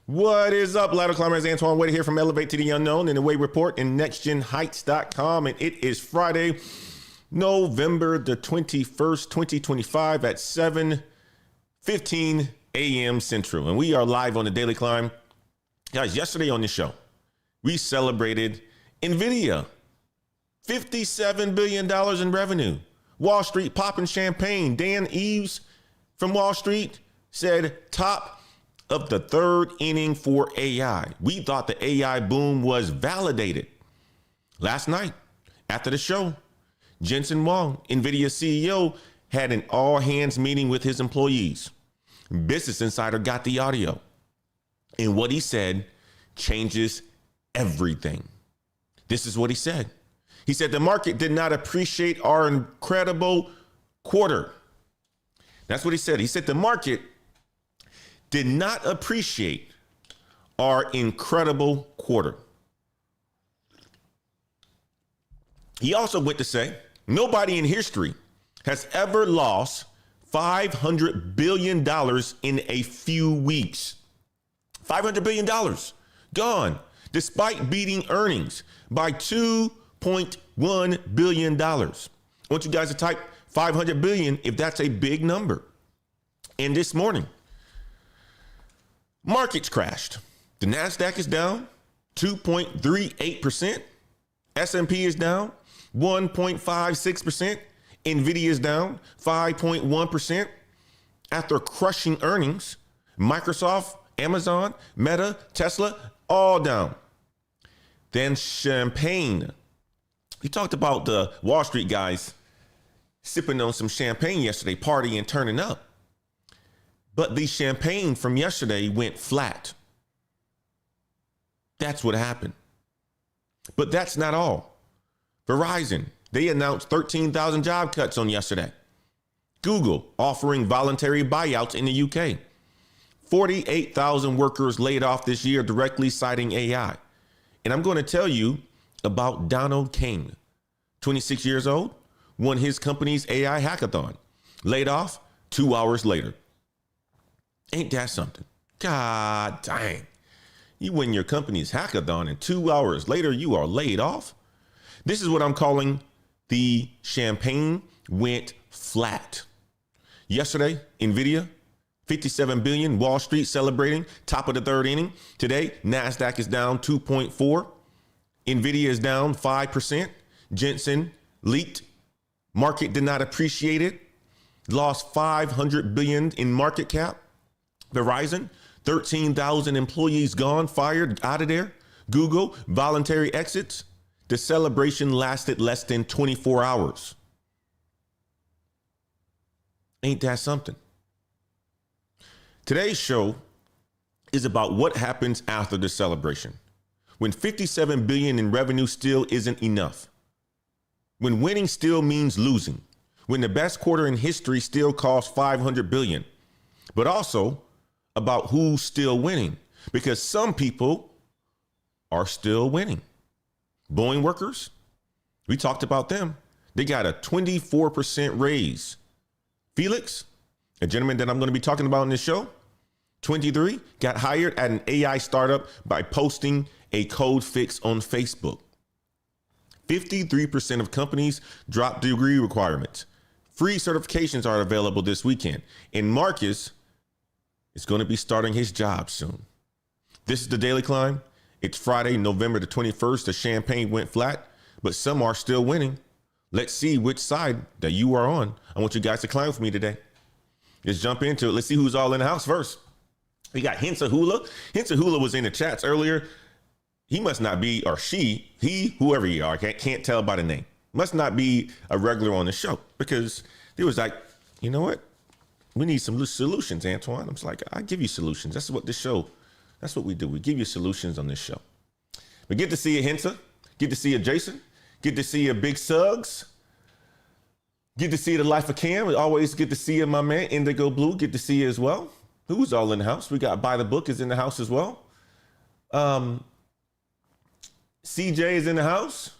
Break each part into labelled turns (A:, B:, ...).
A: What is up, ladder climbers? Antoine Wade here from Elevate to the Unknown in the Way Report and nextgenheights.com. And it is Friday, November the 21st, 2025 at 7:15 a.m. Central. And we are live on the Daily Climb. Guys, yesterday on the show, we celebrated NVIDIA. $57 billion in revenue. Wall Street popping champagne. Dan Eves from Wall Street said top of the third inning for AI. We thought the AI boom was validated. Last night, after the show, Jensen, NVIDIA CEO, had an all-hands meeting with his employees. Business Insider got the audio. And what he said changes everything. This is what he said. He said the market did not appreciate our incredible quarter. That's what he said. He said the market did not appreciate our incredible quarter. He also went to say nobody in history has ever lost $500 billion in a few weeks. $500 billion gone, despite beating earnings by $2.1 billion. I want you guys to type 500 billion if that's a big number. And this morning, markets crashed. The NASDAQ is down 2.38%. S&P is down 1.56%. NVIDIA is down 5.1%. After crushing earnings, Microsoft, Amazon, Meta, Tesla, all down. Then champagne. We talked about the Wall Street guys sipping on some champagne yesterday, partying, turning up. But the champagne from yesterday went flat. That's what happened. But that's not all. Verizon, they announced 13,000 job cuts on yesterday. Google offering voluntary buyouts in the UK. 48,000 workers laid off this year, directly citing AI. And I'm going to tell you about Donald Kane, 26 years old, won his company's AI hackathon, laid off 2 hours later. Ain't that something? God dang. You win your company's hackathon and 2 hours later you are laid off. This is what I'm calling the champagne went flat. Yesterday, NVIDIA, 57 billion, Wall Street celebrating top of the third inning. Today, NASDAQ is down 2.4. NVIDIA is down 5%. Jensen leaked. Market did not appreciate it. Lost 500 billion in market cap. Verizon, 13,000 employees gone, fired, out of there. Google, voluntary exits. The celebration lasted less than 24 hours. Ain't that something? Today's show is about what happens after the celebration. When 57 billion in revenue still isn't enough. When winning still means losing. When the best quarter in history still costs 500 billion. But also about who's still winning, because some people are still winning. Boeing workers, we talked about them. They got a 24% raise. Felix, a gentleman that I'm going to be talking about in this show, 23, got hired at an AI startup by posting a code fix on Facebook. 53% of companies dropped degree requirements. Free certifications are available this weekend. And Marcus is going to be starting his job soon. This is the Daily Climb. It's Friday, November the 21st. The champagne went flat, but some are still winning. Let's see which side that you are on. I want you guys to climb with me today. Let's jump into it. Let's see who's all in the house first. We got Hensa Hula. Hensa Hula was in the chats earlier. He must not be, or she, he, whoever you are, can't tell by the name, must not be a regular on the show, because they was like, you know what? We need some solutions, Antoine. I'm just like, I give you solutions. That's what this show, that's what we do. We give you solutions on this show. But good to see you, Hensa. Good to see you, Jason. Good to see you, Big Suggs. Good to see you, The Life of Cam. Always good to see you, my man, Indigo Blue. Good to see you as well. Who's all in the house? We got By the Book is in the house as well. CJ is in the house.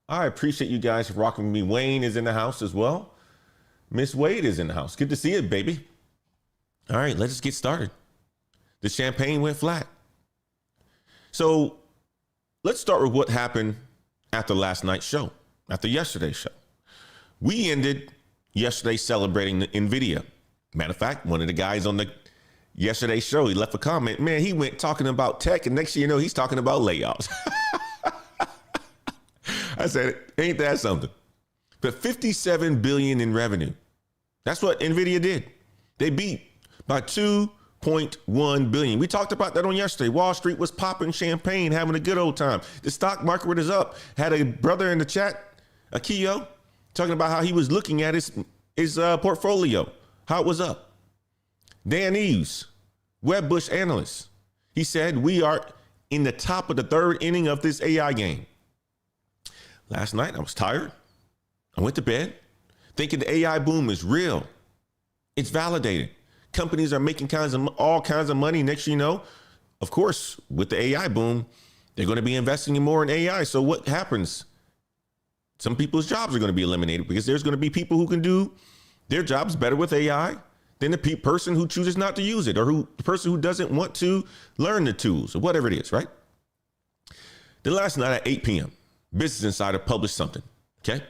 A: I appreciate you guys rocking with me. Wayne is in the house as well. Miss Wade is in the house. Good to see it, baby. All right, let's get started. The champagne went flat. So let's start with what happened after last night's show, after yesterday's show. We ended yesterday celebrating the NVIDIA. Matter of fact, one of the guys on the yesterday's show, he left a comment. Man, he went talking about tech, and next thing you know, he's talking about layoffs. I said, ain't that something? But $57 billion in revenue. That's what NVIDIA did. They beat by $2.1 billion. We talked about that on yesterday. Wall Street was popping champagne, having a good old time. The stock market was up. Had a brother in the chat, Akio, talking about how he was looking at his portfolio, how it was up. Dan Eves, Wedbush analyst, he said we are in the top of the third inning of this AI game. Last night, I was tired. I went to bed thinking the AI boom is real. It's validated. Companies are making all kinds of money. Next thing you know, of course, with the AI boom, they're going to be investing more in AI. So what happens? Some people's jobs are going to be eliminated because there's going to be people who can do their jobs better with AI than the person who chooses not to use it, or the person who doesn't want to learn the tools, or whatever it is, right? Then last night at 8 p.m., Business Insider published something, okay?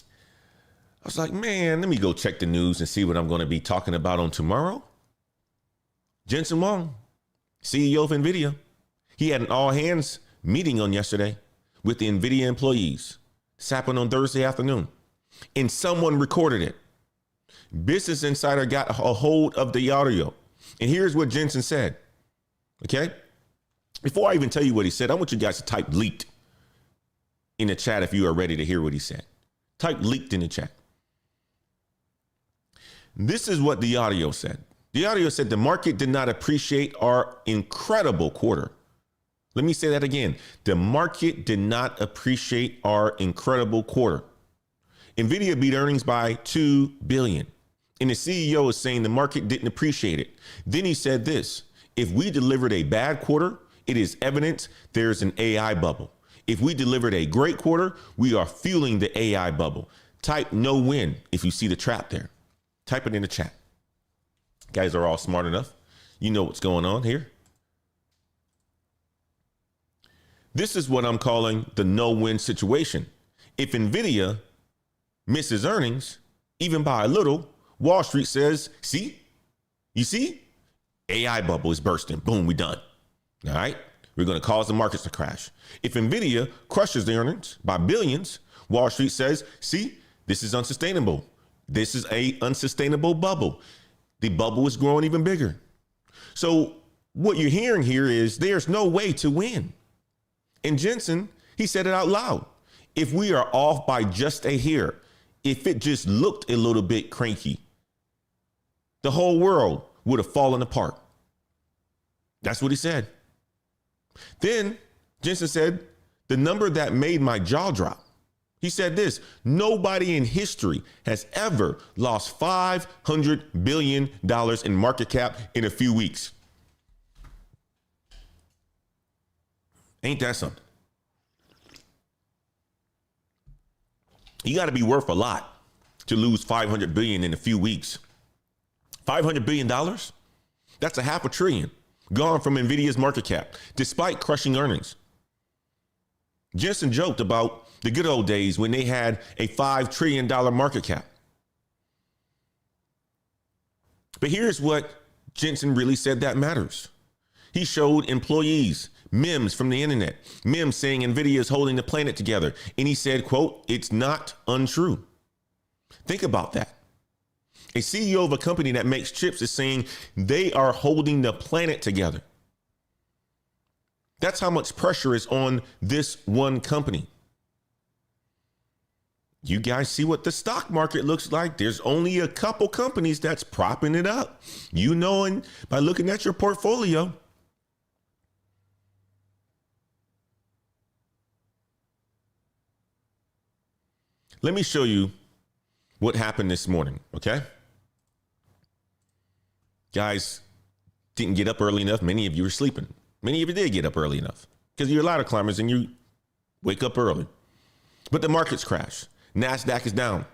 A: I was like, man, let me go check the news and see what I'm going to be talking about on tomorrow. Jensen Huang, CEO of NVIDIA, he had an all-hands meeting on yesterday with the NVIDIA employees. This happened on Thursday afternoon, and someone recorded it. Business Insider got a hold of the audio, and here's what Jensen said, okay? Before I even tell you what he said, I want you guys to type leaked in the chat if you are ready to hear what he said. Type leaked in the chat. This is what the audio said. The audio said the market did not appreciate our incredible quarter. Let me say that again. The market did not appreciate our incredible quarter. NVIDIA beat earnings by $2 billion. And the CEO is saying the market didn't appreciate it. Then he said this: if we delivered a bad quarter, it is evidence there's an AI bubble. If we delivered a great quarter, we are fueling the AI bubble. Type no win if you see the trap there. Type it in the chat. Guys are all smart enough. You know what's going on here. This is what I'm calling the no-win situation. If NVIDIA misses earnings, even by a little, Wall Street says, see, you see, AI bubble is bursting. Boom, we done. All right. We're going to cause the markets to crash. If NVIDIA crushes the earnings by billions, Wall Street says, see, this is unsustainable. This is a unsustainable bubble. The bubble is growing even bigger. So what you're hearing here is there's no way to win. And Jensen, he said it out loud. If we are off by just a hair, if it just looked a little bit cranky, the whole world would have fallen apart. That's what he said. Then Jensen said, the number that made my jaw drop. He said this: nobody in history has ever lost $500 billion in market cap in a few weeks. Ain't that something? You got to be worth a lot to lose $500 billion in a few weeks. $500 billion? That's a $500 billion gone from NVIDIA's market cap, despite crushing earnings. Jensen joked about the good old days when they had a $5 trillion market cap. But here's what Jensen really said that matters. He showed employees memes from the internet, memes saying NVIDIA is holding the planet together. And he said, quote, it's not untrue. Think about that. A CEO of a company that makes chips is saying they are holding the planet together. That's how much pressure is on this one company. You guys see what the stock market looks like. There's only a couple companies that's propping it up. You know, and by looking at your portfolio. Let me show you what happened this morning, okay? Guys didn't get up early enough. Many of you are sleeping. Many of you did get up early enough because you're ladder climbers and you wake up early. But the markets crash. NASDAQ is down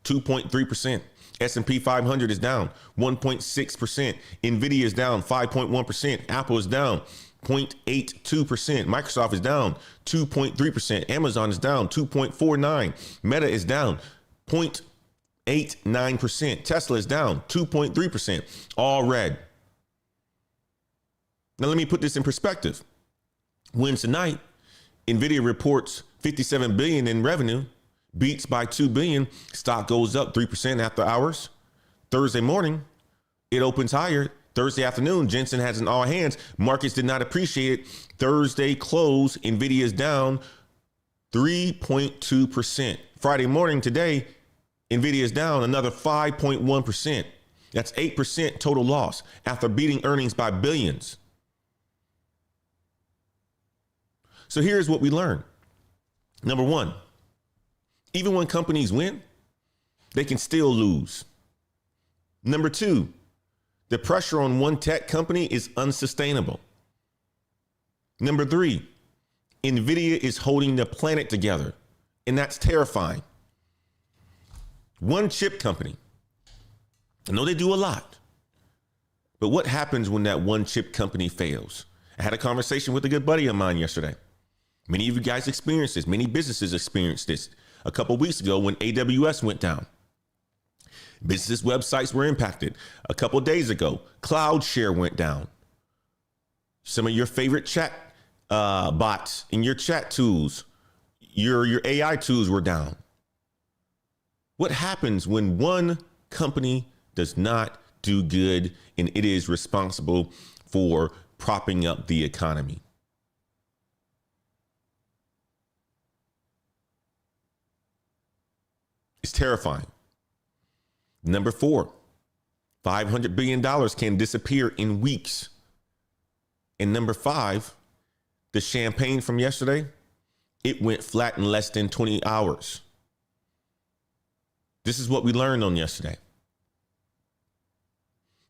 A: 2.3%. S&P 500 is down 1.6%. NVIDIA is down 5.1%. Apple is down 0.82%. Microsoft is down 2.3%. Amazon is down 2.49%. Meta is down 0.89%. Tesla is down 2.3%. All red. Now let me put this in perspective. Wednesday night, NVIDIA reports $57 billion in revenue, beats by $2 billion. Stock goes up 3% after hours. Thursday morning, it opens higher. Thursday afternoon, Jensen has an all hands. Markets did not appreciate it. Thursday close, NVIDIA is down 3.2%. Friday morning today, NVIDIA is down another 5.1%. That's 8% total loss after beating earnings by billions. So here's what we learned. Number one, even when companies win, they can still lose. Number two, the pressure on one tech company is unsustainable. Number three, NVIDIA is holding the planet together, and that's terrifying. One chip company, I know they do a lot, but what happens when that one chip company fails? I had a conversation with a good buddy of mine yesterday. Many of you guys experienced this. Many businesses experienced this a couple of weeks ago when AWS went down. Business websites were impacted. A couple of days ago, cloud share went down. Some of your favorite chat bots in your chat tools, your AI tools were down. What happens when one company does not do good and it is responsible for propping up the economy? It's terrifying. Number four, $500 billion can disappear in weeks. And number five, the champagne from yesterday, it went flat in less than 20 hours. This is what we learned on yesterday.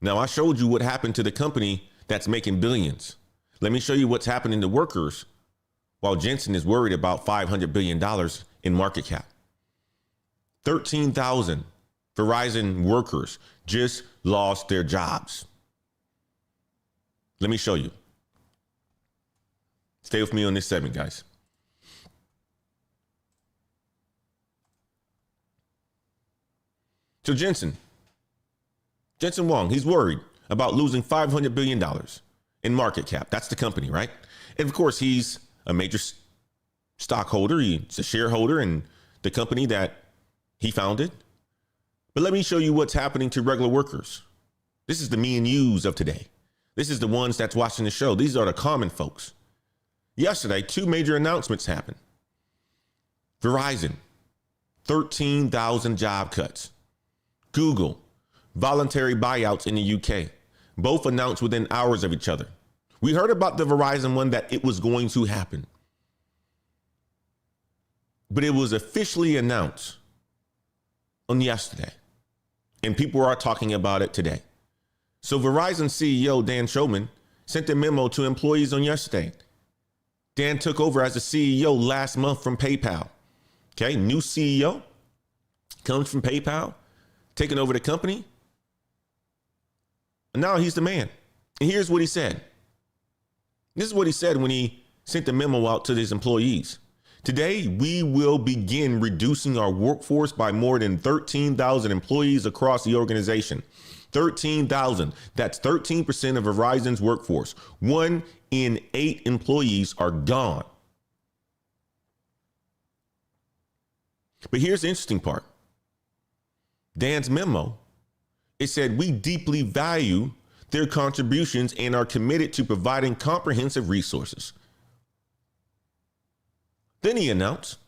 A: Now, I showed you what happened to the company that's making billions. Let me show you what's happening to workers while Jensen is worried about $500 billion in market cap. 13,000 Verizon workers just lost their jobs. Let me show you. Stay with me on this segment, guys. So Jensen Wong, he's worried about losing $500 billion in market cap. That's the company, right? And of course, he's a major stockholder. He's a shareholder in the company that he founded. But let me show you what's happening to regular workers. This is the me and yous of today. This is the ones that's watching the show. These are the common folks. Yesterday, two major announcements happened. Verizon, 13,000 job cuts. Google, voluntary buyouts in the UK. Both announced within hours of each other. We heard about the Verizon one that it was going to happen. But it was officially announced on yesterday. And people are talking about it today. So Verizon CEO Dan Schulman sent a memo to employees on yesterday. Dan took over as the CEO last month from PayPal. Okay, new CEO comes from PayPal, taking over the company. And now he's the man. And here's what he said. This is what he said when he sent the memo out to his employees. Today, we will begin reducing our workforce by more than 13,000 employees across the organization. 13,000. That's 13% of Verizon's workforce. 1 in 8 employees are gone. But here's the interesting part. Dan's memo, it said, we deeply value their contributions and are committed to providing comprehensive resources. Then he announced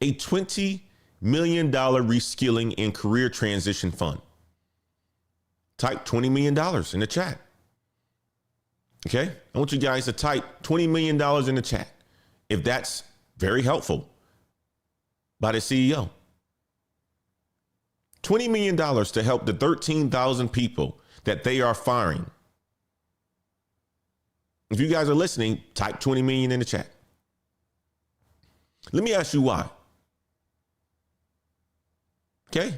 A: a $20 million reskilling and career transition fund. Type $20 million in the chat. Okay, I want you guys to type $20 million in the chat if that's very helpful by the CEO. $20 million to help the 13,000 people that they are firing. If you guys are listening, type 20 million in the chat. Let me ask you why. Okay?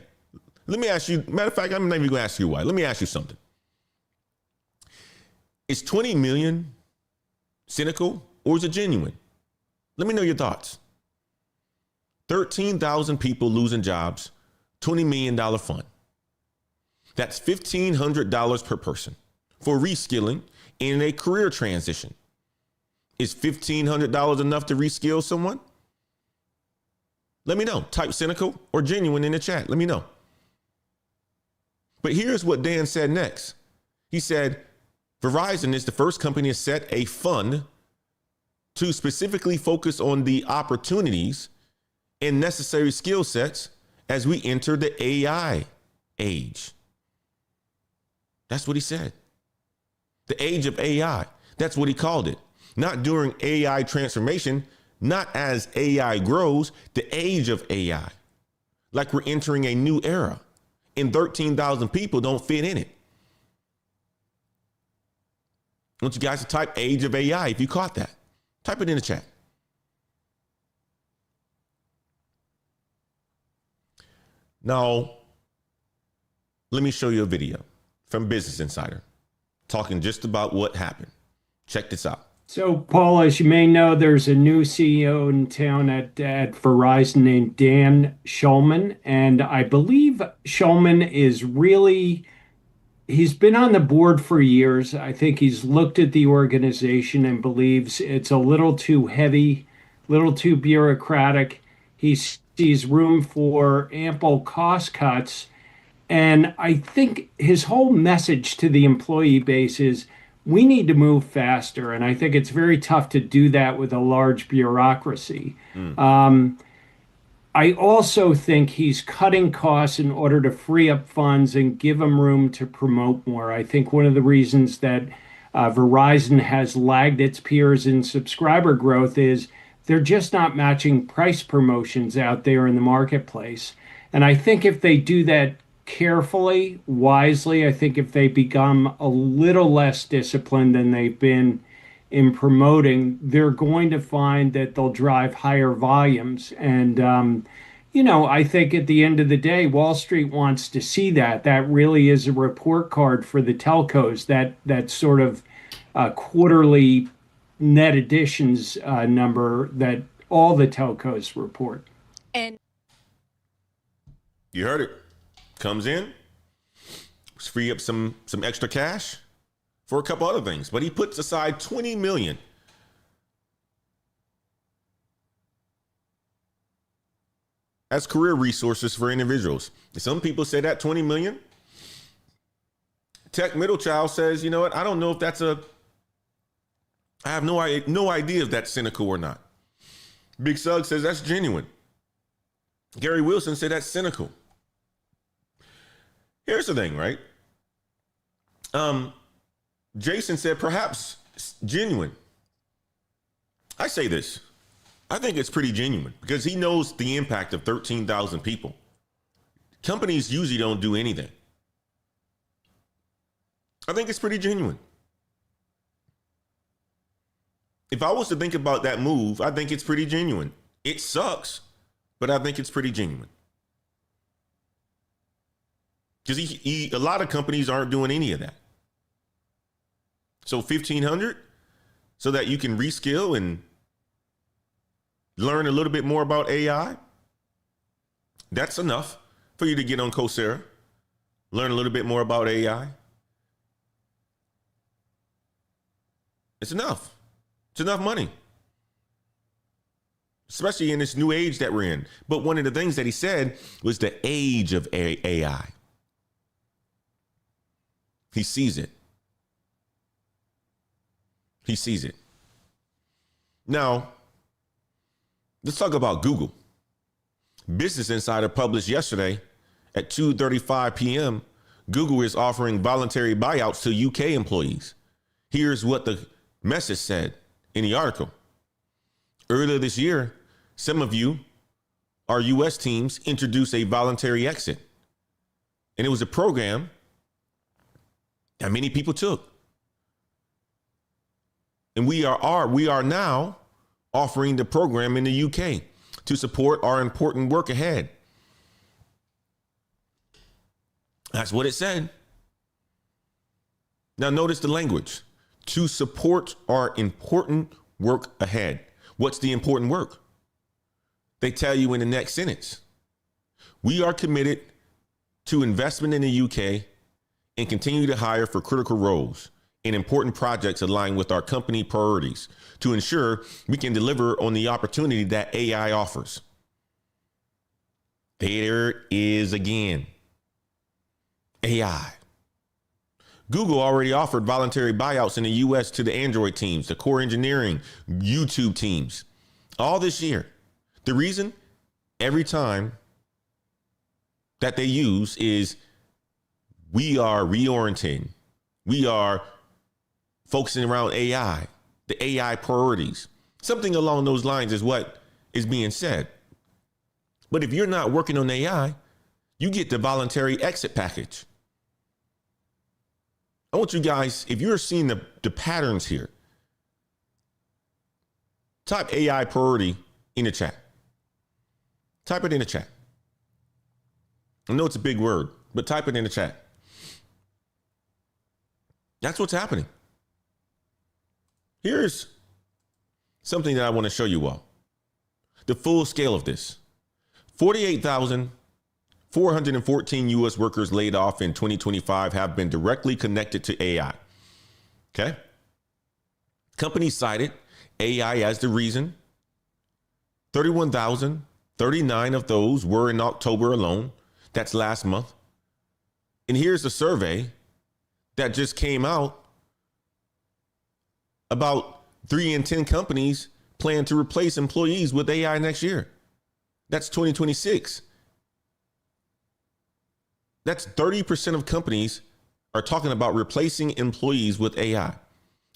A: Let me ask you, matter of fact, I'm not even going to ask you why. Let me ask you something. Is 20 million cynical, or is it genuine? Let me know your thoughts. 13,000 people losing jobs, $20 million fund. That's $1,500 per person for reskilling in a career transition. Is $1,500 enough to reskill someone? Let me know. Type cynical or genuine in the chat. Let me know. But here's what Dan said next. He said, Verizon is the first company to set a fund to specifically focus on the opportunities and necessary skill sets as we enter the AI age. That's what he said. The age of AI. That's what he called it. Not during AI transformation, not as AI grows, the age of AI. Like we're entering a new era and 13,000 people don't fit in it. I want you guys to type age of AI if you caught that. Type it in the chat. Now, let me show you a video from Business Insider talking just about what happened. Check this out.
B: So, Paul, as you may know, there's a new CEO in town at Verizon named Dan Schulman. And I believe Schulman is he's been on the board for years. I think he's looked at the organization and believes it's a little too heavy, little too bureaucratic. He sees room for ample cost cuts. And I think his whole message to the employee base is we need to move faster. And I think it's very tough to do that with a large bureaucracy. I also think he's cutting costs in order to free up funds and give them room to promote more. I think one of the reasons that Verizon has lagged its peers in subscriber growth is they're just not matching price promotions out there in the marketplace. And I think if they do that carefully, wisely, I think if they become a little less disciplined than they've been in promoting, they're going to find that they'll drive higher volumes. And, I think at the end of the day, Wall Street wants to see that. That really is a report card for the telcos, that sort of quarterly net additions number that all the telcos report.
C: And
A: you heard it. Comes in, free up some extra cash for a couple other things, but he puts aside $20 million as career resources for individuals. Some people say that $20 million. Tech Middle Child says, you know what? I don't know if I have no idea if that's cynical or not. Big Sug says that's genuine. Gary Wilson said that's cynical. Here's the thing, right? Jason said perhaps genuine. I say this. I think it's pretty genuine because he knows the impact of 13,000 people. Companies usually don't do anything. I think it's pretty genuine. If I was to think about that move, I think it's pretty genuine. It sucks, but I think it's pretty genuine. Because a lot of companies aren't doing any of that. So 1,500 so that you can reskill and learn a little bit more about AI. That's enough for you to get on Coursera, learn a little bit more about AI. It's enough. It's enough money, especially in this new age that we're in. But one of the things that he said was the age of AI. He sees it. He sees it. Now, let's talk about Google. Business Insider published yesterday at 2:35 p.m. Google is offering voluntary buyouts to UK employees. Here's what the message said in the article. Earlier this year, some of our US teams introduced a voluntary exit. And it was a program that many people took. And we are now offering the program in the UK to support our important work ahead. That's what it said. Now notice the language. to support our important work ahead. What's the important work? They tell you in the next sentence. We are committed to investment in the UK and continue to hire for critical roles in important projects aligned with our company priorities to ensure we can deliver on the opportunity that AI offers. There it is again. AI. Google already offered voluntary buyouts in the US to the Android teams, the core engineering, YouTube teams, all this year. The reason, every time that they use is we are reorienting. We are focusing around AI, the AI priorities. Something along those lines is what is being said. But if you're not working on AI, you get the voluntary exit package. I want you guys, if you're seeing the patterns here, type AI priority in the chat. Type it in the chat. I know it's a big word, but type it in the chat. That's what's happening. Here's something that I want to show you all. The full scale of this. 48,414 U.S. workers laid off in 2025 have been directly connected to AI. Okay. Companies cited AI as the reason. 31,039 of those were in October alone. That's last month. And here's a survey that just came out about 3 in 10 companies plan to replace employees with AI next year. That's 2026. That's 30% of companies are talking about replacing employees with AI.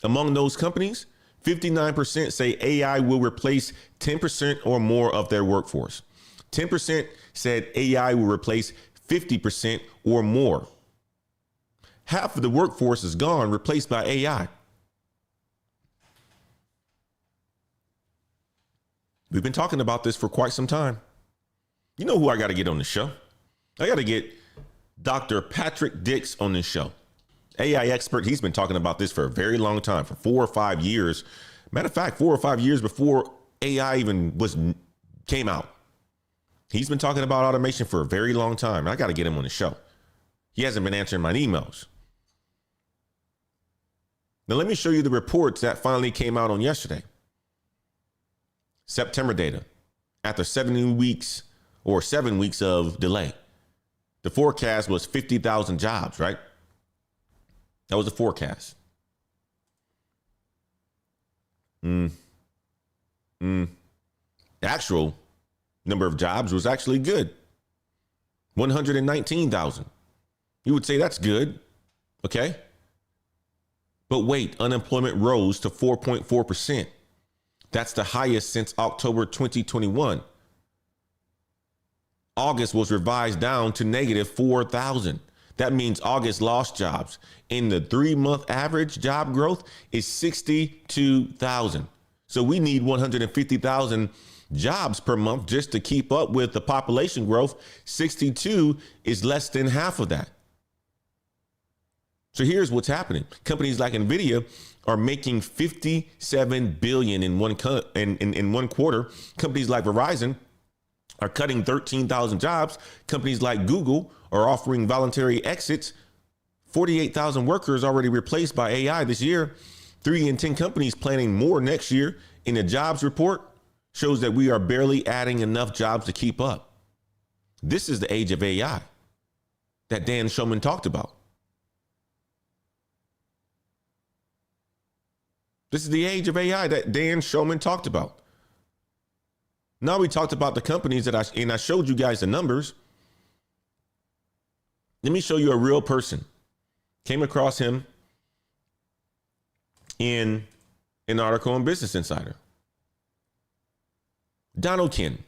A: Among those companies, 59% say AI will replace 10% or more of their workforce. 10% said AI will replace 50% or more. Half of the workforce is gone, replaced by AI. We've been talking about this for quite some time. You know who I got to get on the show? I got to get Dr. Patrick Dix on this show. AI expert. He's been talking about this for a very long time, for 4 or 5 years. Matter of fact, 4 or 5 years before AI even came out. He's been talking about automation for a very long time. I got to get him on the show. He hasn't been answering my emails. Now, let me show you the reports that finally came out on yesterday. September data. After 7 weeks of delay. The forecast was 50,000 jobs, right? That was the forecast. The actual number of jobs was actually good. 119,000. You would say that's good. Okay. But wait, unemployment rose to 4.4%. That's the highest since October 2021. August was revised down to negative 4,000. That means August lost jobs. In the 3-month average, job growth is 62,000. So we need 150,000 jobs per month just to keep up with the population growth. 62 is less than half of that. So here's what's happening. Companies like NVIDIA are making $57 billion in one quarter. Companies like Verizon are cutting 13,000 jobs. Companies like Google are offering voluntary exits. 48,000 workers already replaced by AI this year. 3 in 10 companies planning more next year. In the jobs report shows that we are barely adding enough jobs to keep up. This is the age of AI that Dan Shulman talked about. This is the age of AI that Dan Shulman talked about. Now we talked about the companies that I showed you guys the numbers. Let me show you a real person. Came across him in an article on Business Insider. Donald King.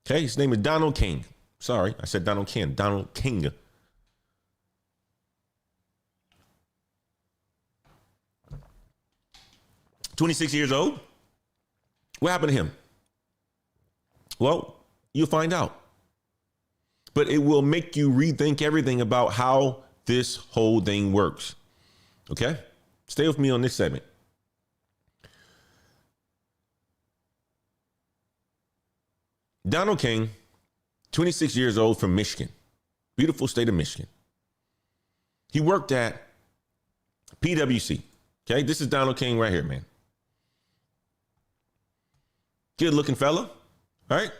A: Okay, his name is Donald King. Sorry, I said Donald King. Donald King. "26 years old. What happened to him? Well, you'll find out. But it will make you rethink everything about how this whole thing works. Okay? Stay with me on this segment. Donald King, 26 years old, from Michigan, beautiful state of Michigan. He worked at PwC. Okay, this is Donald King right here, man. Good looking fella, all right?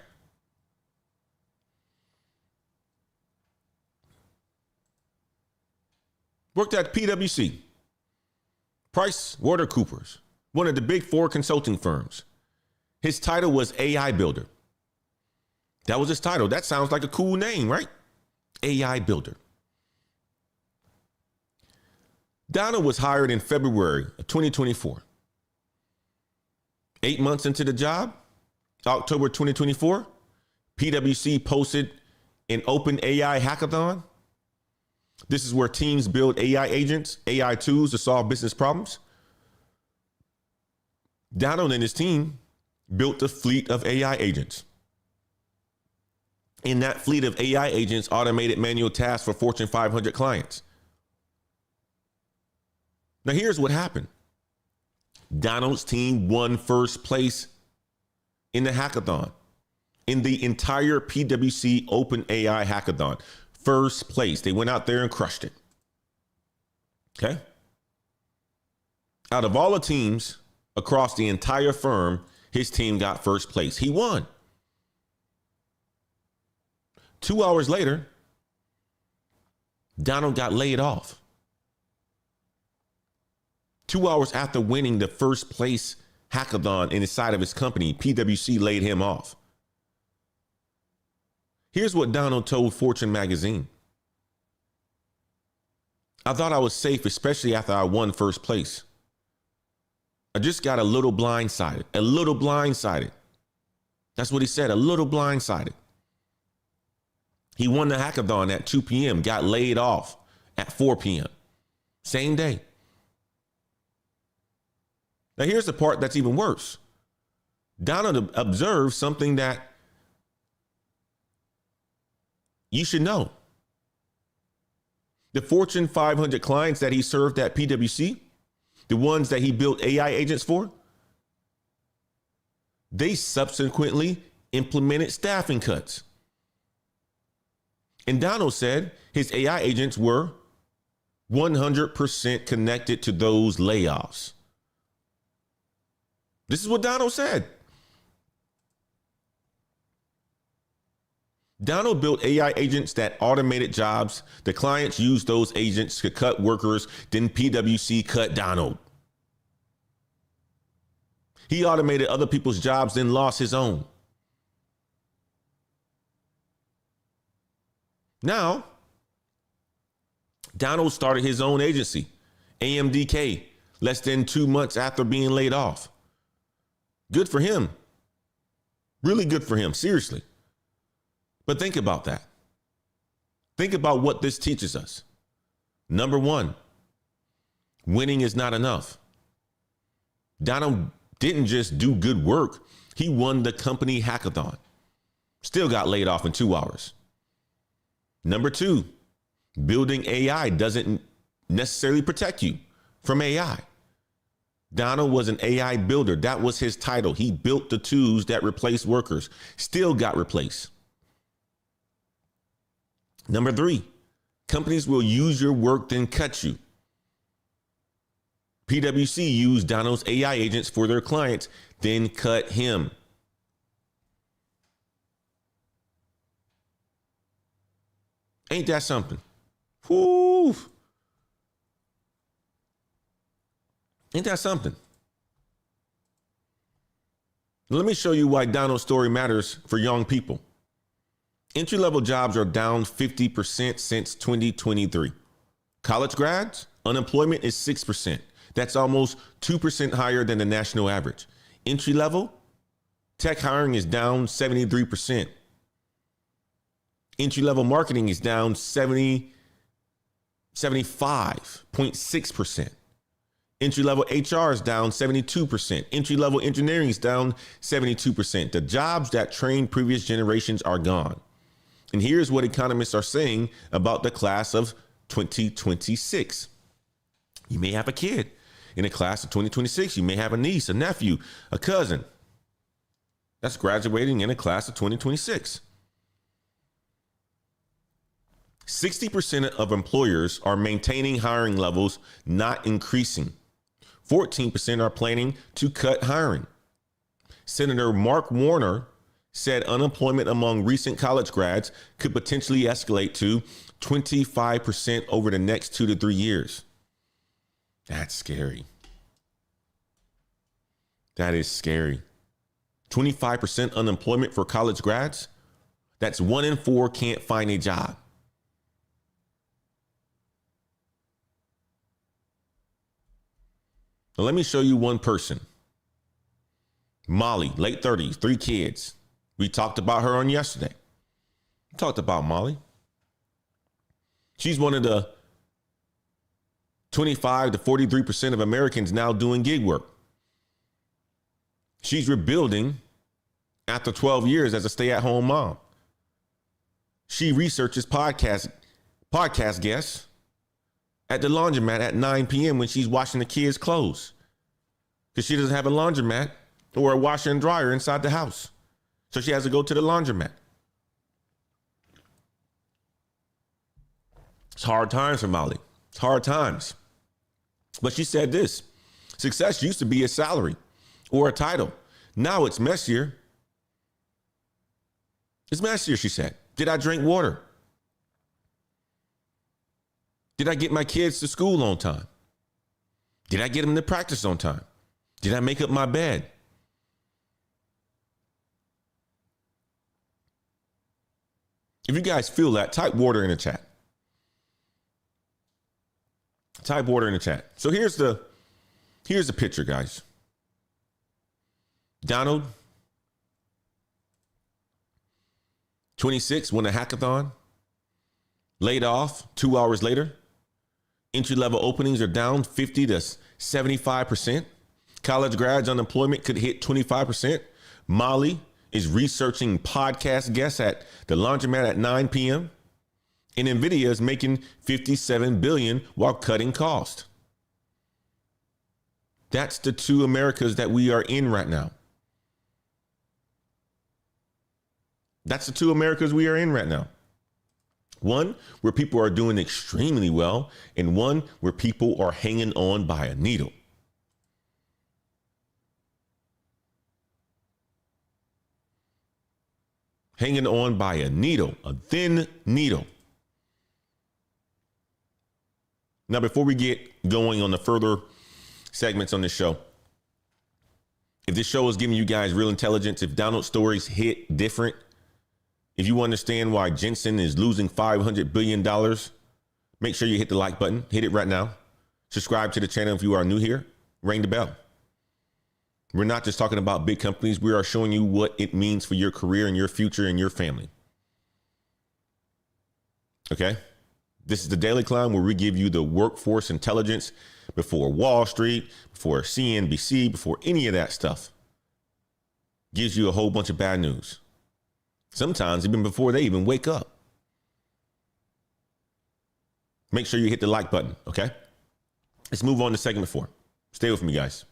A: Worked at PwC, PricewaterhouseCoopers, one of the big four consulting firms. His title was AI Builder. That was his title. That sounds like a cool name, right? AI Builder. Donald was hired in February of 2024. 8 months into the job, October 2024, PwC posted an open AI hackathon. This is where teams build AI agents, AI tools to solve business problems. Donald and his team built a fleet of AI agents. In that fleet of AI agents, automated manual tasks for Fortune 500 clients. Now, here's what happened. Donald's team won first place in the hackathon, in the entire PwC Open AI hackathon. First place. They went out there and crushed it. Okay. Out of all the teams across the entire firm, his team got first place. He won. 2 hours later, Donald got laid off. 2 hours after winning the first place hackathon inside of his company, PwC laid him off. Here's what Donald told Fortune magazine. I thought I was safe, especially after I won first place. I just got a little blindsided, That's what he said, a little blindsided. He won the hackathon at 2 p.m., got laid off at 4 p.m. Same day. Now, here's the part that's even worse. Donald observed something that you should know. The Fortune 500 clients that he served at PwC, the ones that he built AI agents for, they subsequently implemented staffing cuts. And Donald said his AI agents were 100% connected to those layoffs. This is what Donald said. Donald built AI agents that automated jobs. The clients used those agents to cut workers. Then PwC cut Donald. He automated other people's jobs, then lost his own. Now, Donald started his own agency, AMDK, less than 2 months after being laid off. Good for him. Really good for him, seriously. But think about that. Think about what this teaches us. Number one, winning is not enough. Donald didn't just do good work. He won the company hackathon. Still got laid off in 2 hours. Number two, building AI doesn't necessarily protect you from AI. Donald was an AI builder. That was his title. He built the tools that replace workers. Still got replaced. Number three, companies will use your work, then cut you. PwC used Donald's AI agents for their clients, then cut him. Ain't that something? Whoo. Ain't that something? Let me show you why Donald's story matters for young people. Entry-level jobs are down 50% since 2023. College grads, unemployment is 6%. That's almost 2% higher than the national average. Entry-level, tech hiring is down 73%. Entry-level marketing is down 75.6%. Entry-level HR is down 72%. Entry-level engineering is down 72%. The jobs that trained previous generations are gone. And here's what economists are saying about the class of 2026. You may have a kid. in the class of 2026. You may have a niece, a nephew, a cousin that's graduating in a class of 2026. 60% of employers are maintaining hiring levels, not increasing. 14% are planning to cut hiring. Senator Mark Warner said unemployment among recent college grads could potentially escalate to 25% over the next 2 to 3 years. That's scary. That is scary. 25% unemployment for college grads. That's 1 in 4 can't find a job. Now let me show you one person. Molly, late 30s, 3 kids. We talked about her on yesterday. We talked about Molly. She's one of the 25 to 43% of Americans now doing gig work. She's rebuilding after 12 years as a stay-at-home mom. She researches podcast guests at the laundromat at 9 p.m. when she's washing the kids' clothes, because she doesn't have a laundromat or a washer and dryer inside the house. So she has to go to the laundromat. It's hard times for Molly. It's hard times. But she said this: success used to be a salary or a title. Now it's messier. It's messier, she said. Did I drink water? Did I get my kids to school on time? Did I get them to practice on time? Did I make up my bed? If you guys feel that, type water in the chat. Type water in the chat. So here's the picture, guys. Donald, 26, won a hackathon, laid off 2 hours later. Entry-level openings are down 50 to 75%. College grads unemployment could hit 25%. Molly is researching podcast guests at the laundromat at 9 p.m. And NVIDIA is making $57 billion while cutting costs. That's the two Americas that we are in right now. That's the two Americas we are in right now. One where people are doing extremely well, and one where people are hanging on by a needle. Hanging on by a needle, a thin needle. Now, before we get going on the further segments on this show, if this show is giving you guys real intelligence, if Donald's stories hit different, if you understand why Jensen is losing $500 billion, make sure you hit the like button. Hit it right now. Subscribe to the channel if you are new here. Ring the bell. We're not just talking about big companies. We are showing you what it means for your career and your future and your family. Okay? This is the Daily Climb, where we give you the workforce intelligence before Wall Street, before CNBC, before any of that stuff. Gives you a whole bunch of bad news. Sometimes even before they even wake up. Make sure you hit the like button, okay? Let's move on to segment 4. Stay with me, guys.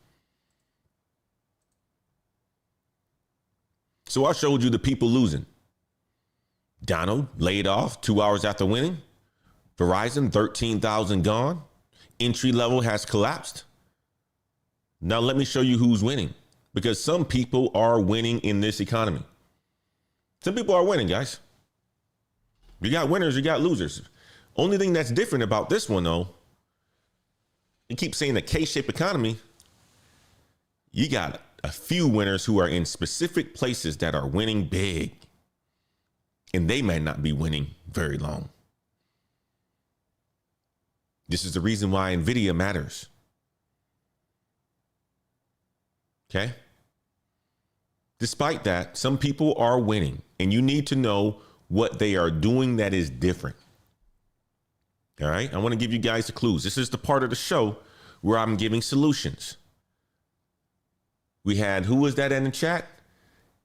A: So I showed you the people losing. Donald laid off 2 hours after winning. Verizon, 13,000 gone. Entry level has collapsed. Now let me show you who's winning, because some people are winning in this economy. Some people are winning, guys. You got winners, you got losers. Only thing that's different about this one, though, you keep saying the K-shaped economy. You got a few winners who are in specific places that are winning big, and they may not be winning very long. This is the reason why NVIDIA matters. Okay? Despite that, some people are winning, and you need to know what they are doing that is different. All right? I want to give you guys the clues. This is the part of the show where I'm giving solutions. We had, who was that in the chat?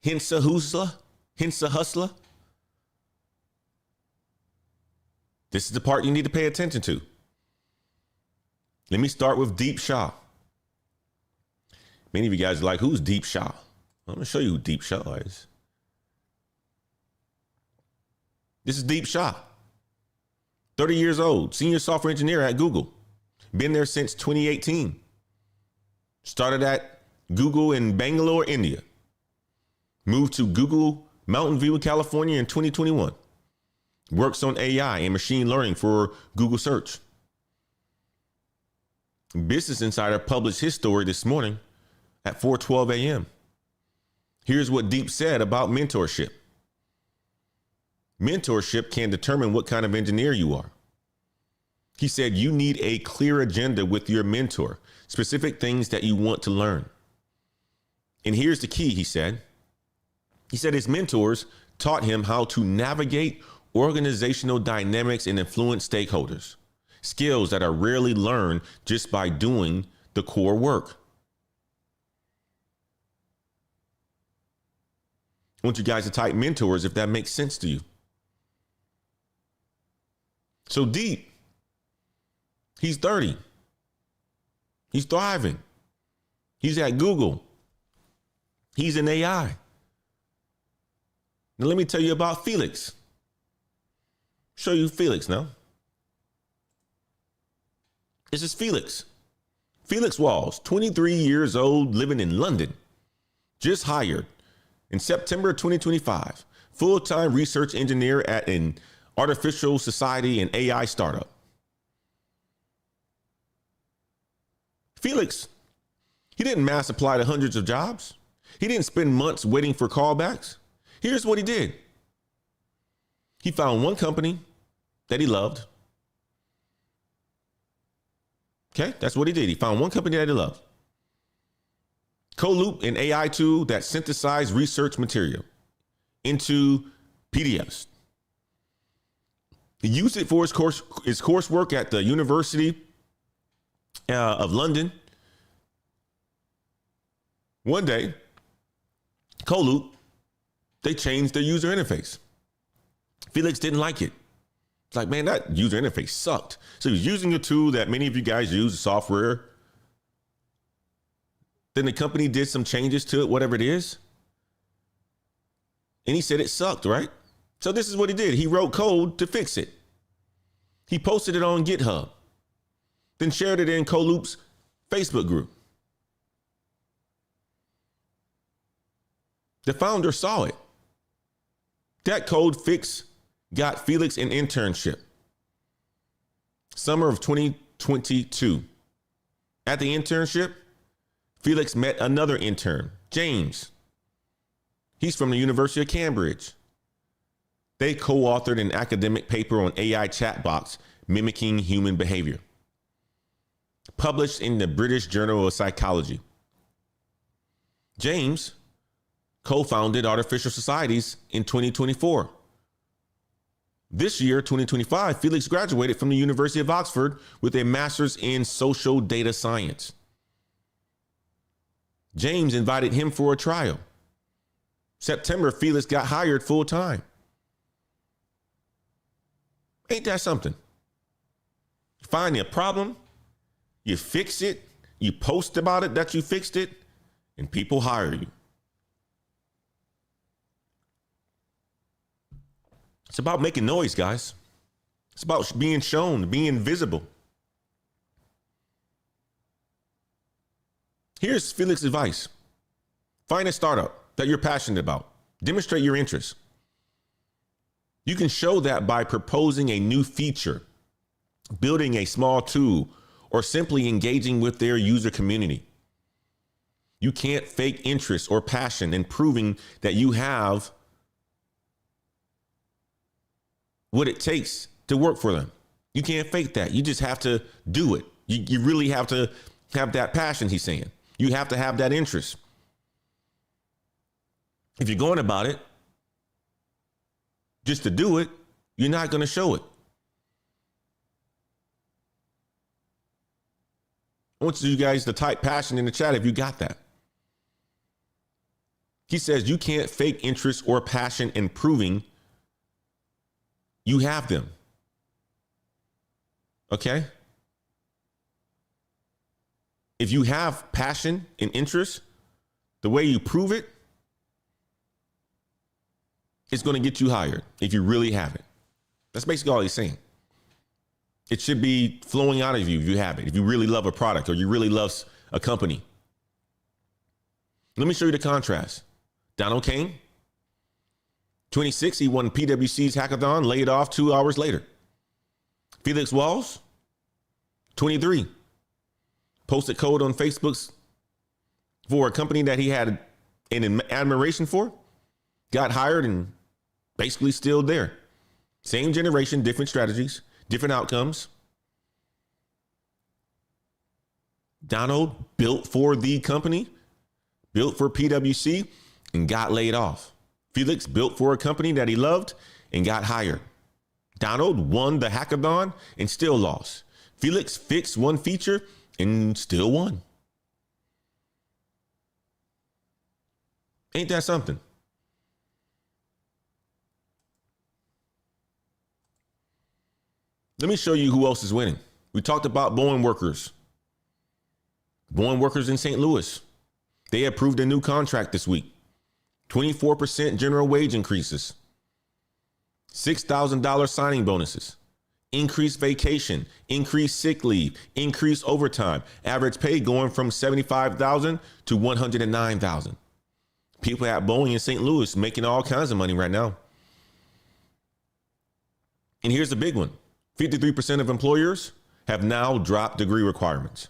A: Hinsa Hustler. This is the part you need to pay attention to. Let me start with Deep Shaw. Many of you guys are like, who's Deep Shah? I'm going to show you who Deep Shah is. This is Deep Shah, 30 years old, senior software engineer at Google. Been there since 2018. Started at Google in Bangalore, India. Moved to Google Mountain View, California in 2021. Works on AI and machine learning for Google Search. Business Insider published his story this morning at 4:12 a.m. Here's what Deep said about mentorship. Mentorship can determine what kind of engineer you are. He said you need a clear agenda with your mentor, specific things that you want to learn. And here's the key, he said. He said his mentors taught him how to navigate organizational dynamics and influence stakeholders, skills that are rarely learned just by doing the core work. I want you guys to type mentors if that makes sense to you. So Deep, he's 30. He's thriving. He's at Google. He's in AI. Now let me tell you about Felix. Show you Felix now. This is Felix. Felix Walls, 23 years old, living in London. Just hired in September 2025. Full-time research engineer at an artificial society and AI startup. Felix, he didn't mass apply to hundreds of jobs. He didn't spend months waiting for callbacks. Here's what he did. He found one company that he loved. Okay, that's what he did. He found one company that he loved. Coloop, an AI tool that synthesized research material into PDFs. He used it for his coursework at the University of London. One day, Coloop, they changed their user interface. Felix didn't like it. It's like, man, that user interface sucked. So he was using a tool that many of you guys use, software. Then the company did some changes to it, whatever it is. And he said it sucked, right? So this is what he did. He wrote code to fix it. He posted it on GitHub, then shared it in Coloop's Facebook group. The founder saw it. That code fix got Felix an internship. Summer of 2022. At the internship, Felix met another intern, James. He's from the University of Cambridge. They co-authored an academic paper on AI chatbots mimicking human behavior, published in the British Journal of Psychology. James co-founded Artificial Societies in 2024. This year, 2025, Felix graduated from the University of Oxford with a master's in social data science. James invited him for a trial. September, Felix got hired full time. Ain't that something? You find a problem, you fix it, you post about it that you fixed it, and people hire you. It's about making noise, guys. It's about being shown, being visible. Here's Felix's advice. Find a startup that you're passionate about. Demonstrate your interest. You can show that by proposing a new feature, building a small tool, or simply engaging with their user community. You can't fake interest or passion in proving that you have what it takes to work for them. You can't fake that. You just have to do it. You really have to have that passion, he's saying. You have to have that interest. If you're going about it just to do it, you're not going to show it. I want you guys to type passion in the chat if you got that. He says you can't fake interest or passion in proving you have them. Okay? if you have passion and interest, the way you prove it, it's going to get you hired if you really have it. That's basically all he's saying. It should be flowing out of you if you have it, if you really love a product or you really love a company. Let me show you the contrast. Donald Kane, 26, he won PwC's hackathon, laid off 2 hours later. Felix Walls, 23, posted code on Facebook's for a company that he had an admiration for, got hired and basically still there. Same generation, different strategies, different outcomes. Donald built for the company, built for PwC, and got laid off. Felix built for a company that he loved and got hired. Donald won the hackathon and still lost. Felix fixed one feature and still won. Ain't that something? Let me show you who else is winning. We talked about Boeing workers. Boeing workers in St. Louis. They approved a new contract this week. 24% general wage increases. $6,000 signing bonuses. Increased vacation, increased sick leave, increased overtime. Average pay going from $75,000 to $109,000. People at Boeing in St. Louis making all kinds of money right now. And here's the big one. 53% of employers have now dropped degree requirements.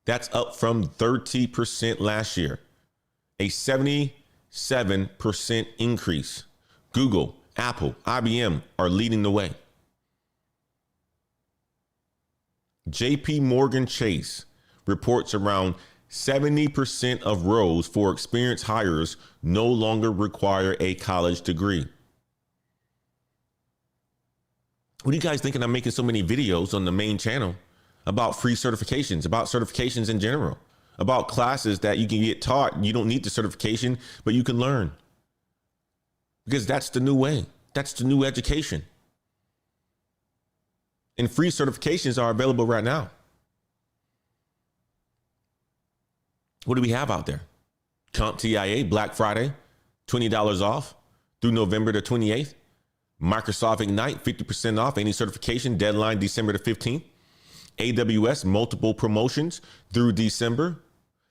A: That's up from 30% last year. A 77% increase. Google, Apple, IBM are leading the way. JP Morgan Chase reports around 70% of roles for experienced hires no longer require a college degree. What are you guys thinking? I'm making so many videos on the main channel about free certifications, about certifications in general, about classes that you can get taught. You don't need the certification, but you can learn. Because that's the new way. That's the new education. And free certifications are available right now. What do we have out there? CompTIA, Black Friday, $20 off through November the 28th. Microsoft Ignite, 50% off any certification, deadline December the 15th. AWS, multiple promotions through December.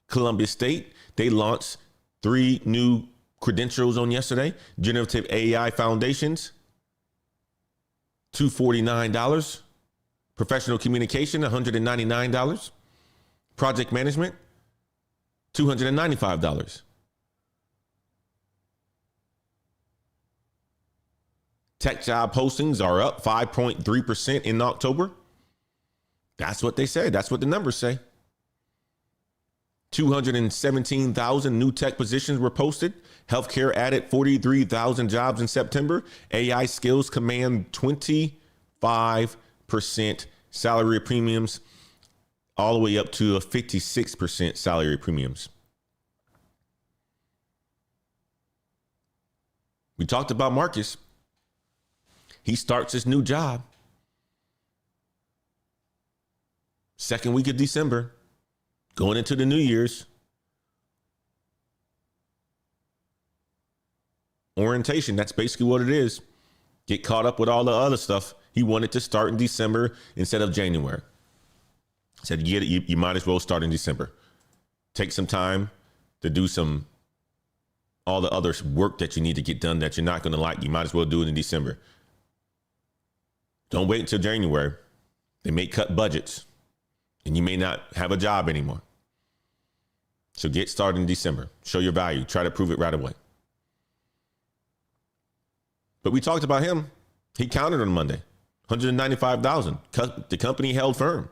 A: Columbia State, they launched 3 new credentials on yesterday. Generative AI Foundations, $249. Professional Communication, $199. Project Management, $295. Tech job postings are up 5.3% in October. That's what they say. That's what the numbers say. 217,000 new tech positions were posted. Healthcare added 43,000 jobs in September. AI skills command 25% salary premiums, all the way up to a 56% salary premiums. We talked about Marcus. He starts his new job second week of December, going into the New Year's. Orientation, that's basically what it is. Get caught up with all the other stuff. He wanted to start in December instead of January. Said, you might as well start in December. Take some time to do all the other work that you need to get done that you're not going to like. You might as well do it in December. Don't wait until January. They may cut budgets and you may not have a job anymore. So get started in December. Show your value. Try to prove it right away. But we talked about him. He counted on Monday. 195,000. The company held firm.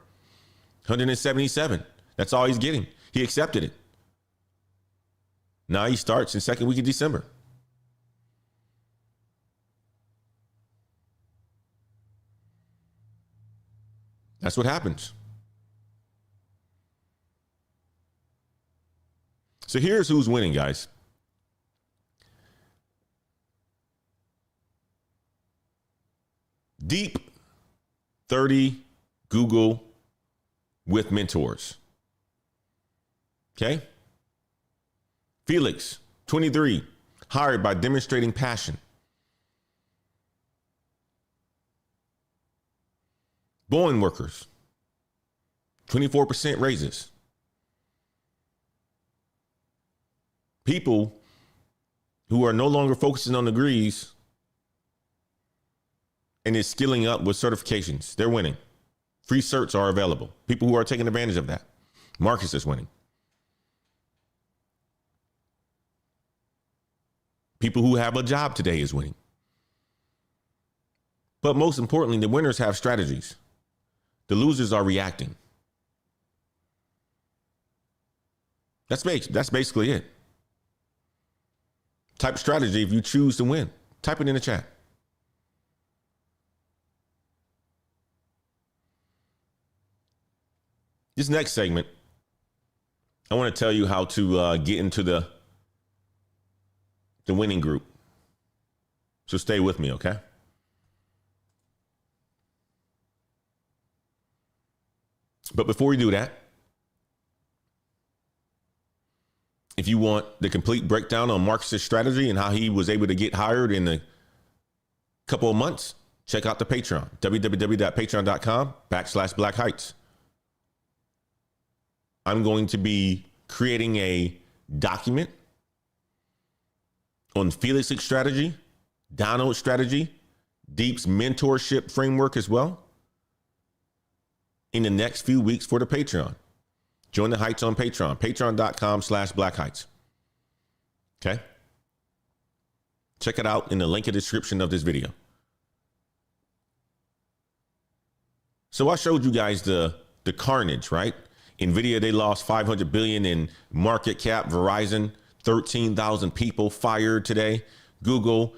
A: 177. That's all he's getting. He accepted it. Now he starts in second week of December. That's what happens. So here's who's winning, guys. Deep 30 Google with mentors. Okay. Felix, 23, hired by demonstrating passion. Boeing workers, 24% raises. People who are no longer focusing on degrees and is skilling up with certifications, they're winning. Free certs are available. People who are taking advantage of that. Marcus is winning. People who have a job today is winning. But most importantly, the winners have strategies. The losers are reacting. That's basically it. Type strategy if you choose to win. Type it in the chat. This next segment, I want to tell you how to get into the winning group. So stay with me, okay? But before we do that, if you want the complete breakdown on Marcus's strategy and how he was able to get hired in a couple of months, check out the Patreon, www.patreon.com/Black Heights. I'm going to be creating a document on Felix's strategy, Donald's strategy, Deep's mentorship framework as well in the next few weeks for the Patreon. Join the Heights on Patreon, patreon.com/Black Heights. Okay. Check it out in the link in the description of this video. So I showed you guys the carnage, right? NVIDIA, they lost $500 billion in market cap. Verizon, 13,000 people fired today. Google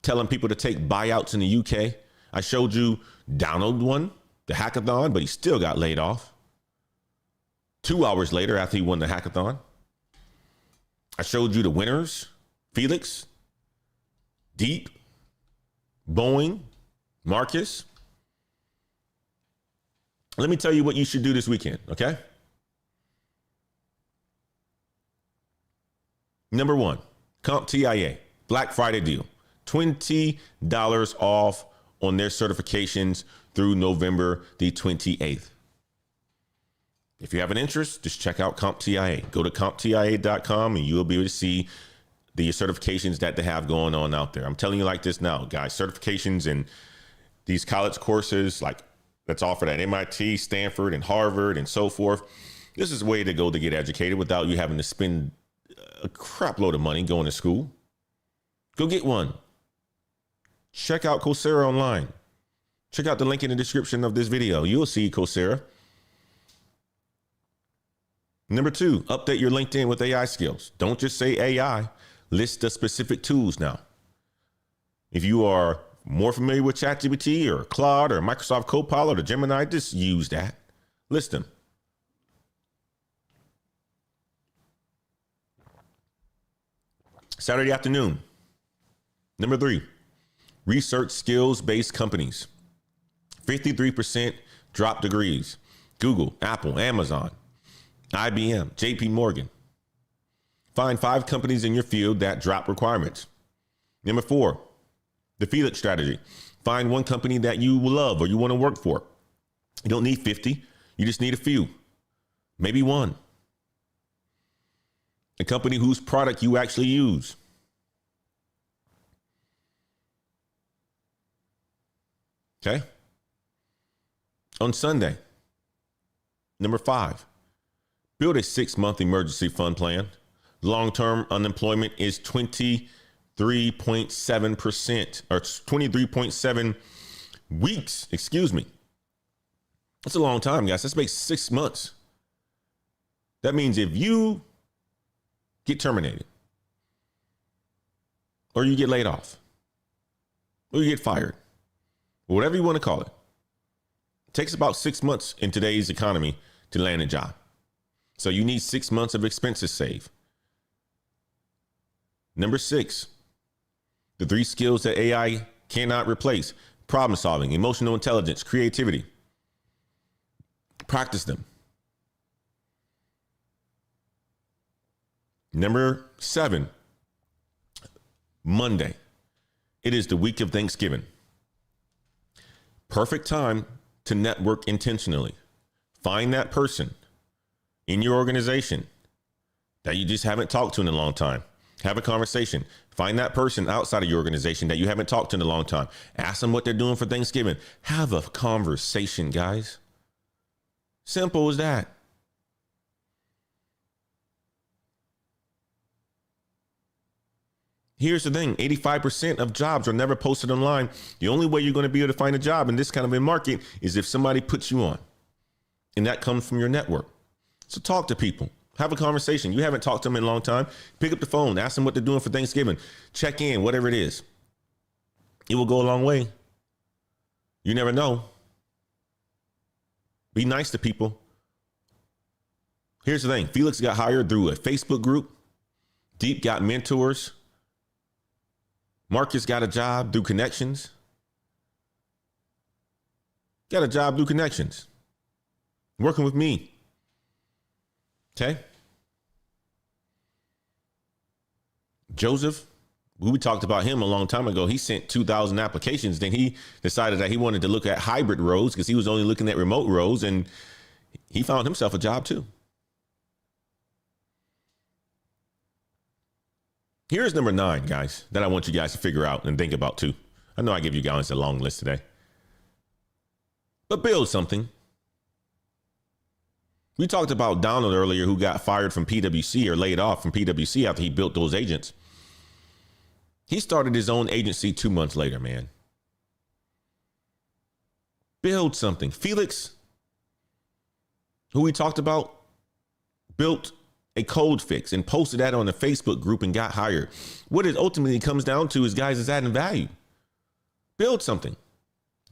A: telling people to take buyouts in the UK. I showed you Donald won the hackathon, but he still got laid off 2 hours later after he won the hackathon. I showed you the winners: Felix, Deep, Boeing, Marcus. Let me tell you what you should do this weekend, okay? Number one, CompTIA, Black Friday deal. $20 off on their certifications through November the 28th. If you have an interest, just check out CompTIA. Go to CompTIA.com and you'll be able to see the certifications that they have going on out there. I'm telling you like this now, guys, certifications and these college courses like that's offered at MIT, Stanford, and Harvard, and so forth. This is a way to go to get educated without you having to spend a crap load of money going to school. Go get one. Check out Coursera online. Check out the link in the description of this video. You'll see Coursera. Number two, update your LinkedIn with AI skills. Don't just say AI. List the specific tools now. If you are more familiar with ChatGPT or Claude or Microsoft Copilot or Gemini, just use that. List them. Saturday afternoon. Number three, research skills-based companies. 53% drop degrees. Google, Apple, Amazon, IBM, JP Morgan. Find 5 companies in your field that drop requirements. Number 4, the Felix strategy. Find one company that you love or you want to work for. You don't need 50. You just need a few, maybe one. A company whose product you actually use. Okay. On Sunday, number 5, build a 6-month emergency fund plan. Long-term unemployment is 23.7% or 23.7 weeks. Excuse me. That's a long time, guys. Let's make 6 months. That means if you get terminated or you get laid off or you get fired, whatever you want to call it, it takes about 6 months in today's economy to land a job. So you need 6 months of expenses saved. Number 6, the 3 skills that AI cannot replace: problem solving, emotional intelligence, creativity. Practice them. Number 7, Monday. It is the week of Thanksgiving. Perfect time to network intentionally. Find that person in your organization that you just haven't talked to in a long time. Have a conversation. Find that person outside of your organization that you haven't talked to in a long time. Ask them what they're doing for Thanksgiving. Have a conversation, guys. Simple as that. Here's the thing. 85% of jobs are never posted online. The only way you're going to be able to find a job in this kind of a market is if somebody puts you on. And that comes from your network. So talk to people. Have a conversation. You haven't talked to them in a long time. Pick up the phone. Ask them what they're doing for Thanksgiving. Check in, whatever it is. It will go a long way. You never know. Be nice to people. Here's the thing. Felix got hired through a Facebook group. Deep got mentors. Marcus got a job through connections. Got a job through connections. Working with me. Okay? Joseph, we talked about him a long time ago. He sent 2,000 applications. Then he decided that he wanted to look at hybrid roles because he was only looking at remote roles, and he found himself a job too. Here's number 9, guys, that I want you guys to figure out and think about too. I know I give you guys a long list today. But build something. We talked about Donald earlier, who got fired from PwC or laid off from PwC after he built those agents. He started his own agency 2 months later, man. Build something. Felix, who we talked about, built a code fix and posted that on the Facebook group and got hired. What it ultimately comes down to is, guys, is adding value. Build something.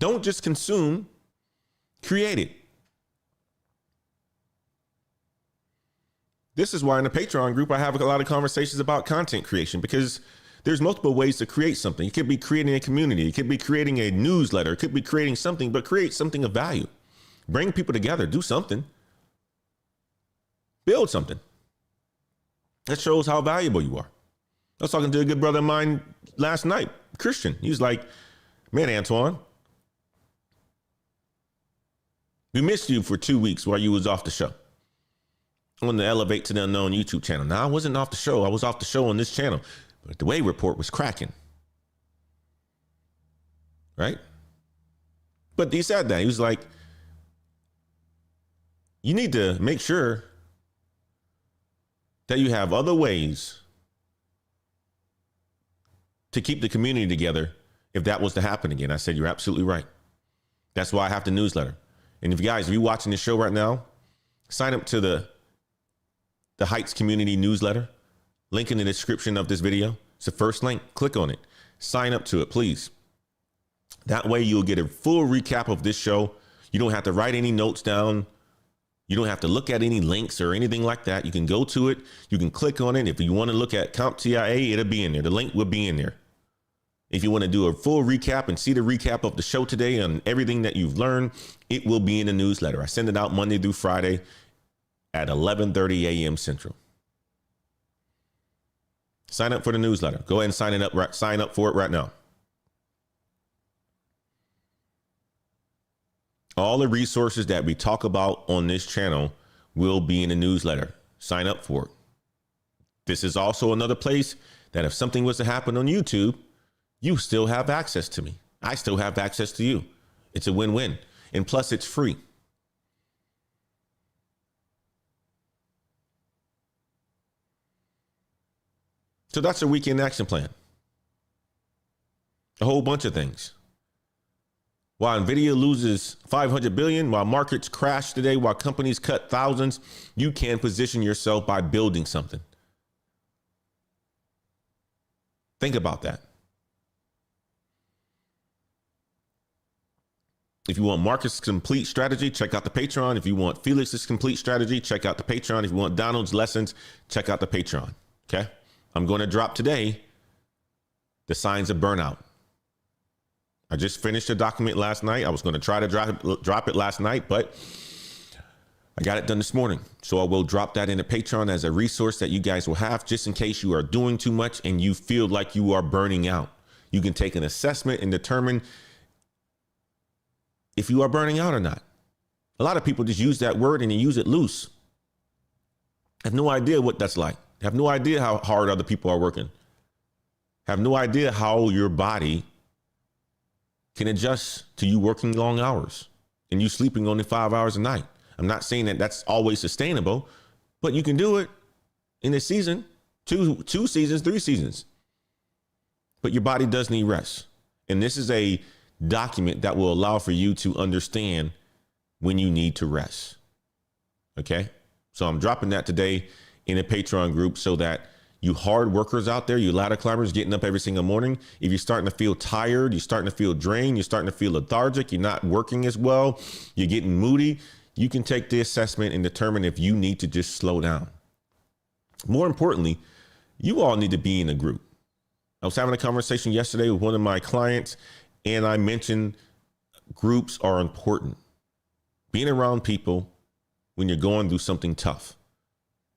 A: Don't just consume, create it. This is why in the Patreon group, I have a lot of conversations about content creation, because there's multiple ways to create something. It could be creating a community. It could be creating a newsletter. It could be creating something, but create something of value. Bring people together. Do something. Build something. That shows how valuable you are. I was talking to a good brother of mine last night, Christian. He was like, man, Antoine, we missed you for 2 weeks while you was off the show on the Elevate to the Unknown YouTube channel. Now, I wasn't off the show. I was off the show on this channel, but the Way Report was cracking. Right? But he said that. He was like, you need to make sure that you have other ways to keep the community together if that was to happen again. I said, you're absolutely right. That's why I have the newsletter. And if you're watching this show right now, sign up to the Heights Community newsletter. Link in the description of this video. It's the first link. Click on it. Sign up to it, please. That way you'll get a full recap of this show. You don't have to write any notes down. You don't have to look at any links or anything like that. You can go to it. You can click on it. If you want to look at CompTIA, it'll be in there. The link will be in there. If you want to do a full recap and see the recap of the show today and everything that you've learned, it will be in the newsletter. I send it out Monday through Friday at 11:30 a.m. Central. Sign up for the newsletter. Go ahead and sign up for it right now. All the resources that we talk about on this channel will be in the newsletter. Sign up for it. This is also another place that if something was to happen on YouTube, you still have access to me. I still have access to you. It's a win-win. And plus, it's free. So that's a weekend action plan. A whole bunch of things. While NVIDIA loses 500 billion, while markets crash today, while companies cut thousands, you can position yourself by building something. Think about that. If you want Marcus' complete strategy, check out the Patreon. If you want Felix's complete strategy, check out the Patreon. If you want Donald's lessons, check out the Patreon. Okay? I'm going to drop today the signs of burnout. I just finished a document last night. I was going to try to drop it last night, but I got it done this morning. So I will drop that into Patreon as a resource that you guys will have just in case you are doing too much and you feel like you are burning out. You can take an assessment and determine if you are burning out or not. A lot of people just use that word and they use it loose. I have no idea what that's like. I have no idea how hard other people are working. I have no idea how your body can adjust to you working long hours and you sleeping only 5 hours a night. I'm not saying that that's always sustainable, but you can do it in a season, two seasons, 3 seasons. But your body does need rest. And this is a document that will allow for you to understand when you need to rest. Okay. So I'm dropping that today in a Patreon group so that you hard workers out there, you ladder climbers getting up every single morning, if you're starting to feel tired, you're starting to feel drained, you're starting to feel lethargic, you're not working as well, you're getting moody, you can take the assessment and determine if you need to just slow down. More importantly, you all need to be in a group. I was having a conversation yesterday with one of my clients, and I mentioned groups are important. Being around people when you're going through something tough.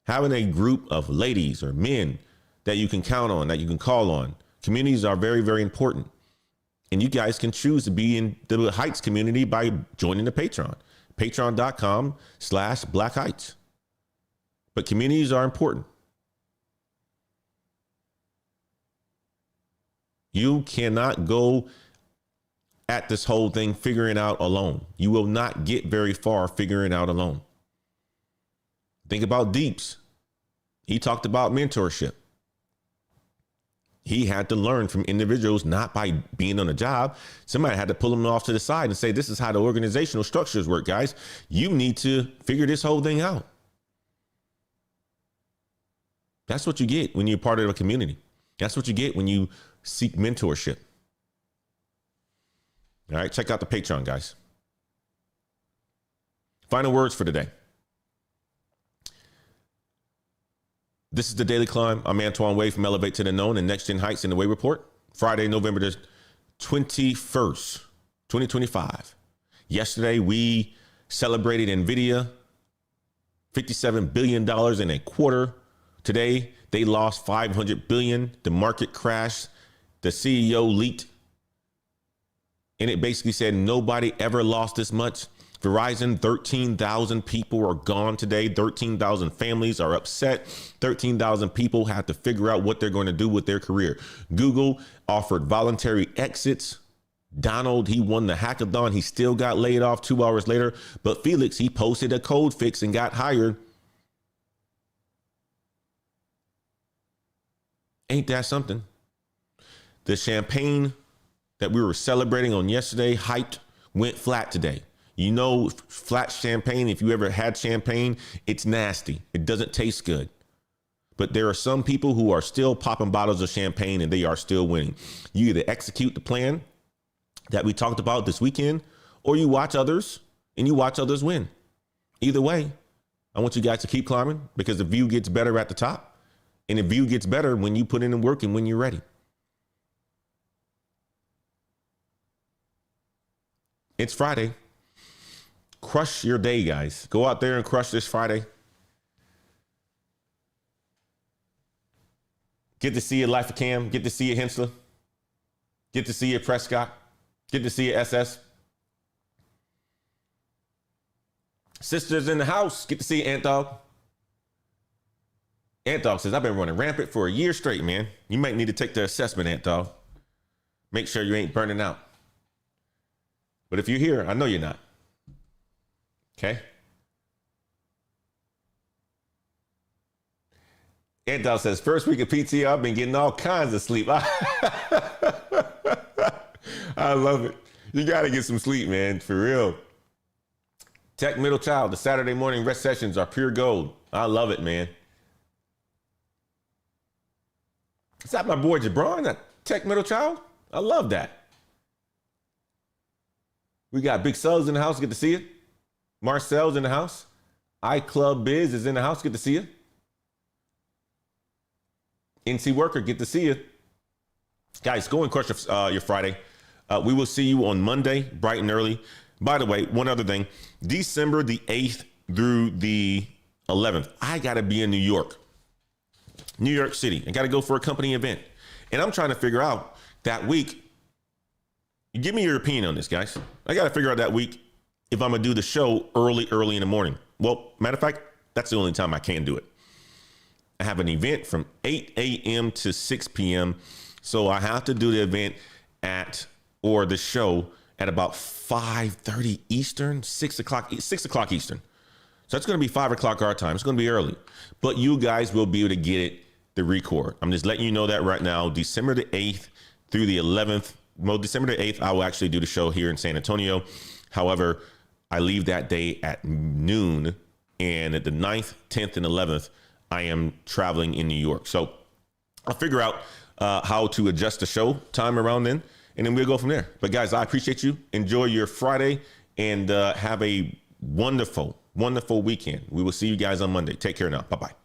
A: Having a group of ladies or men that you can count on, that you can call on. Communities are very, very important. And you guys can choose to be in the Heights community by joining the Patreon. Patreon.com/Black Heights. But communities are important. You cannot go at this whole thing figuring out alone. You will not get very far figuring out alone. Think about Deeps. He talked about mentorship. He had to learn from individuals, not by being on a job. Somebody had to pull him off to the side and say, this is how the organizational structures work, guys. You need to figure this whole thing out. That's what you get when you're part of a community. That's what you get when you seek mentorship. All right, check out the Patreon, guys. Final words for today. This is the Daily Climb. I'm Antoine Wade from Elevate to the Known and Next Gen Heights in the Way Report. Friday, November the 21st, 2025. Yesterday, we celebrated NVIDIA, $57 billion in a quarter. Today, they lost $500 billion. The market crashed. The CEO leaked. And it basically said nobody ever lost this much. Verizon, 13,000 people are gone today. 13,000 families are upset. 13,000 people have to figure out what they're going to do with their career. Google offered voluntary exits. Donald, he won the hackathon. He still got laid off 2 hours later. But Felix, he posted a code fix and got hired. Ain't that something? The champagne that we were celebrating on yesterday, hyped, went flat today. You know, flat champagne, if you ever had champagne, it's nasty. It doesn't taste good. But there are some people who are still popping bottles of champagne and they are still winning. You either execute the plan that we talked about this weekend, or you watch others and you watch others win. Either way, I want you guys to keep climbing because the view gets better at the top. And the view gets better when you put in the work and when you're ready. It's Friday. Crush your day, guys. Go out there and crush this Friday. Get to see a Life of Cam. Get to see a Hensler. Get to see a Prescott. Get to see a SS. Sisters in the house. Get to see Ant Dog. Ant Dog says, I've been running rampant for a year straight, man. You might need to take the assessment, Ant Dog. Make sure you ain't burning out. But if you're here, I know you're not. Okay? Ant Dog says, first week of PTO, I've been getting all kinds of sleep. I love it. You got to get some sleep, man, for real. Tech Middle Child, the Saturday morning rest sessions are pure gold. I love it, man. Is that my boy Jabron, that Tech Middle Child? I love that. We got Big Cells in the house. Good to see you. Marcel's in the house. iClub Biz is in the house. Good to see you. NC Worker, good to see you. Guys, go and crush your Friday. We will see you on Monday, bright and early. By the way, one other thing. December the 8th through the 11th, I got to be in New York City. I got to go for a company event. And I'm trying to figure out that week. Give me your opinion on this, guys. I got to figure out that week if I'm going to do the show early in the morning. Well, matter of fact, that's the only time I can do it. I have an event from 8 a.m. to 6 p.m. So I have to do the event or the show at about 5:30 Eastern, 6 o'clock Eastern. So that's going to be 5 o'clock our time. It's going to be early, but you guys will be able to get it, the record. I'm just letting you know that right now, December the 8th through the 11th. Well, December the 8th, I will actually do the show here in San Antonio. However, I leave that day at noon, and at the 9th, 10th, and 11th, I am traveling in New York. So I'll figure out how to adjust the show time around then, and then we'll go from there. But guys, I appreciate you. Enjoy your Friday, and have a wonderful weekend. We will see you guys on Monday. Take care now. Bye-bye.